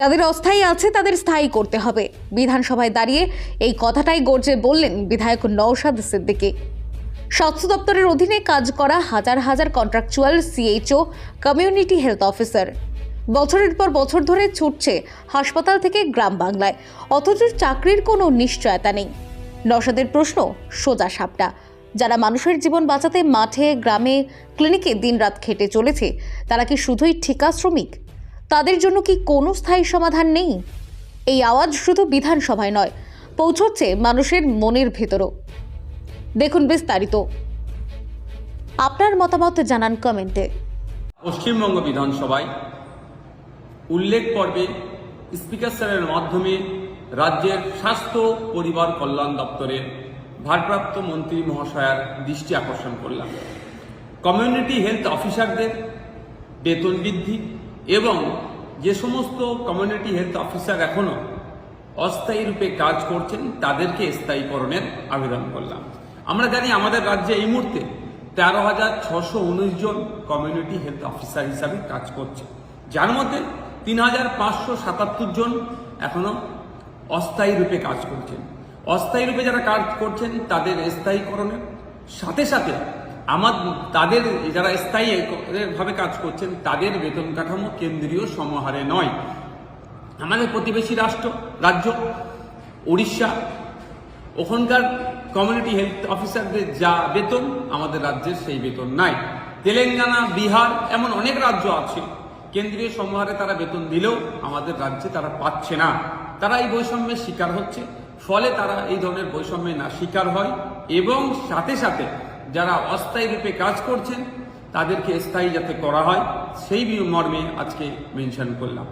তাদের অস্থায়ী আছে, তাদের স্থায়ী করতে হবে। বিধানসভায় দাঁড়িয়ে এই কথাটাই গর্জে বললেন বিধায়ক নওশাদ সিদ্দিকী। স্বাস্থ্য দপ্তরের অধীনে কাজ করা হাজার হাজার contractual CHO, community health officer বছরের পর বছর ধরে ছুটছে হাসপাতাল থেকে গ্রাম বাংলায়, অথচ চাকরির কোনো নিশ্চয়তা নেই। নওশাদের প্রশ্ন সোজা সাপটা, যারা মানুষের জীবন বাঁচাতে মাঠে, গ্রামে, ক্লিনিকে দিনরাত খেটে চলেছে, তারা কি শুধুই ঠিকা শ্রমিক? তাদের জন্য কি কোনো স্থায়ী সমাধান নেই? এই আওয়াজ শুধু বিধানসভায় নয়, পৌঁছচ্ছে মানুষের মনের ভেতরও। দেখুন বিস্তারিত। আপনার মতামত জানান কমেন্টে। পশ্চিমবঙ্গ বিধানসভায় উল্লেখ পর্বে স্পিকার স্যারের মাধ্যমে রাজ্যের স্বাস্থ্য পরিবার কল্যাণ দপ্তরের ভারপ্রাপ্ত মন্ত্রী মহাশয়ার দৃষ্টি আকর্ষণ করলাম। কমিউনিটি হেলথ অফিসারদের বেতন বৃদ্ধি এবং যে সমস্ত কমিউনিটি হেলথ অফিসার এখনো অস্থায়ী রূপে কাজ করছেন তাদেরকে স্থায়ীকরণের আবেদন করলাম। আমরা জানি আমাদের রাজ্যে এই মুহূর্তে 13,619 জন কমিউনিটি হেলথ অফিসার হিসাবে কাজ করছে, যার মধ্যে 3,577 জন এখনো অস্থায়ী রূপে কাজ করছেন। অস্থায়ী রূপে যারা কাজ করছেন তাদের স্থায়ীকরণের সাথে সাথে তাদের যারা স্থায়ী ভাবে কাজ করছেন তাদের বেতন কাঠামো কেন্দ্রীয় সমহারে নয়। আমাদের প্রতিবেশী রাজ্য উড়িষ্যা, ওখানকার কমিউনিটি হেলথ অফিসারদের যা বেতন আমাদের রাজ্যের সেই বেতন নাই। তেলেঙ্গানা, বিহার এমন অনেক রাজ্য আছে কেন্দ্রীয় সমহারে তারা বেতন দিলেও আমাদের রাজ্যে তারা পাচ্ছে না। তারা এই বৈষম্যের শিকার হচ্ছে, ফলে তারা এই ধরনের বৈষম্যে না শিকার হয় এবং সাথে সাথে যারা অস্থায়ী রূপে কাজ করছেন তাদেরকে স্থায়ী যাতে করা হয় সেই মর্মে আজকে মেনশন করলাম।